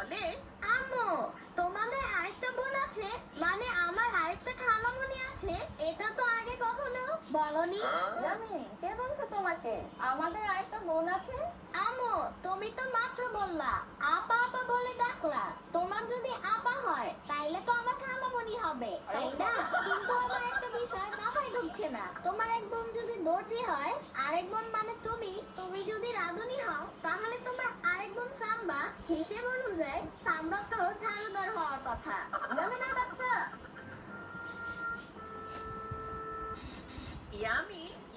বলে, আম্মু, তোমাদের আরেকটা বোন আছে, মানে আমার আরেকটা খালামণি আছে, এটা তো আগে কখনো বলনি। জানি, কে বলছে তোমাকে আমাদের আরেকটা বোন আছে? আম্মু, তুমি তো মাত্র বললা আপা আপা বলে ডাকলা। তোমার যদি আপা হয় তাইলে তো আমার খালামণি হবে, তাই না? কিন্তু আমার একটা বিষয় মাথায় ঢুকছে না। তোমার এক বোন যদি দর্জি হয়, আরেক বোন মানে তুমি তুমি যদি রাঁধুনি হও, তাহলে তোমার আরেক বোন সাম্বা। হিসেব অনুযায়ী সাম্বা তো ঝাড়ুদার হওয়ার কথা। জামিনের বাচ্চা।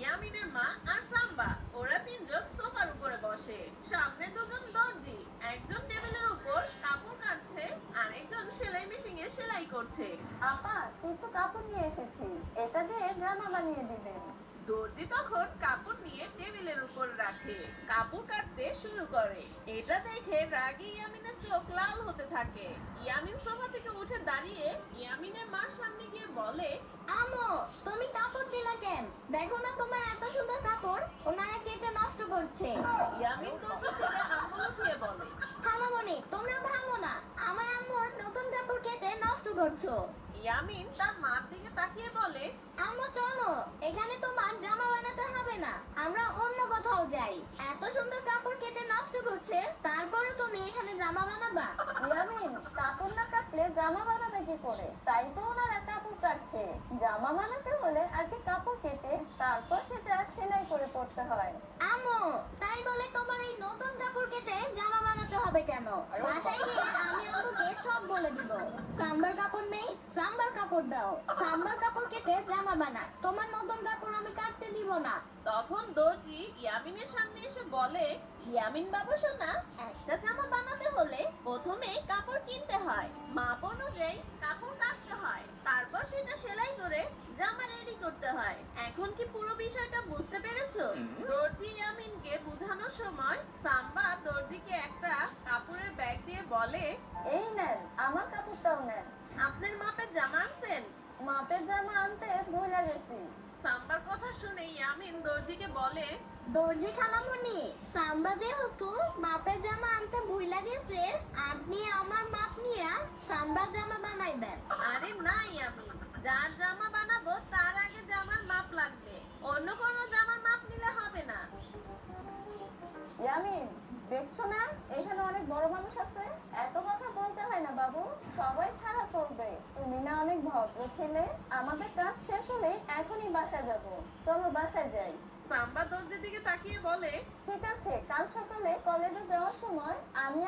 ইয়ামিনের মা আর সাম্বা ওরা তিনজন সোফার উপরে বসে। সামনে দুজন দর্জি, একজন টেবিলের উপর কাপড় কাটছে, আর একজন সেলাই মেশিনে সেলাই করছে। আপা, কিছু কাপড় নিয়ে এসেছি, এটা দিয়ে জামা বানিয়ে দিবেন। দর্জি তখন কাপড় নিয়ে টেবিলের উপর রাখে, কাপড় কাটতে শুরু করে। এটা দেখে রাগে ইয়ামিনের চোখ লাল হতে থাকে। ইয়ামিন সোফা থেকে উঠে দাঁড়িয়ে ইয়ামিনের মার সামনে গিয়ে বলে, আম্মু, তুমি কাপড় দিলা কেন? দেখো না তোমার এত সুন্দর কাপড় ওনারা কেটে নষ্ট করছে। ইয়ামিন দর্জি থেকে আঙ্গুল উঠিয়ে বলে, খালামণি, তোমরা ভালো না, আমার আম্মুর নতুন কাপড় কেটে নষ্ট করছো। ইয়ামিন তার মার দিকে তাকিয়ে বলে, আম্মু চলো, এখানে তোমার জামা বানাতে হবে না, আমরা অন্য কোথাও যাই। এত সুন্দর কাপড় কেটে নষ্ট করছে, তারপরে তুমি এখানে জামা বানাবা? ইয়ামিন, কাপড় না কাটলে জামা বানাবে কি করে? তাই তো ওনারা কাপড় কাটছে। জামা বানাতে হলে আগে কাপড় কেটে তারপর সেটা সেলাই করে পরতে হয়। আম্মু, তাই বলে তোমার এই নতুন কাপড় কেটে জামা বানাতে হবে কেন? বাসায় গিয়ে আমি আম্মুকে সব বলে দিব। সাম্বার কাপড় নেই, সাম্বার কাপড় দাও। সাম্বার কাপড় কেটে জামা বানা, তোমার নতুন কাপড় আমি কাটতে দিব না। তখন দর্জি ইয়ামিনের সামনে এসে বলে, ইয়ামিন বাবু সোনা, একটা জামা বানাতে হলে প্রথমে কাপড় কিনতে হয়, মাপ অনুযায়ী কাপড় কাটতে হয়, তারপর সেটা সেলাই করে জামা রেডি করতে হয়। এখন কি পুরো বিষয়টা বুঝতে পেরেছো? দর্জি ইয়ামিনকে বোঝানোর সময় সাম্বা দর্জিকে একটা কাপড়ের ব্যাগ দিয়ে বলে, এই নেন, আমার কাপড়টাও নেন। আপনার মাপের জামা আনছেন? মাপের জামা আনতে ভুলে গেছি। সাম্বার কথা শুনে ইয়ামিন দর্জিকে বলে, দর্জি খালামণি, সাম্বা যেহেতু মাপের জামা আনতে ভুইলা গেছে, আপনি আমার মাপ নিয়ে সাম্বার জামা বানাইবেন। আরে না ইয়ামিন, যার জামা বানাবো তার আগে জামার মাপ লাগবে, অন্য কোনো জামার মাপ নিলে হবে না। ইয়ামিন, দেখছো না এখানে অনেক বড় মানুষ আছে? এত কথা বলতে হয় না বাবু, সবাই খারাপ বলবে। তুমি না অনেক ভদ্র ছেলে। আমাদের কাজ শেষ হলে এখনই বাসায় যাব। চলো বাসায় যাই। সাম্বা দর্জির দিকে তাকিয়ে বলে, ঠিক আছে, কাল সকালে কলেজে যাওয়ার সময় আমি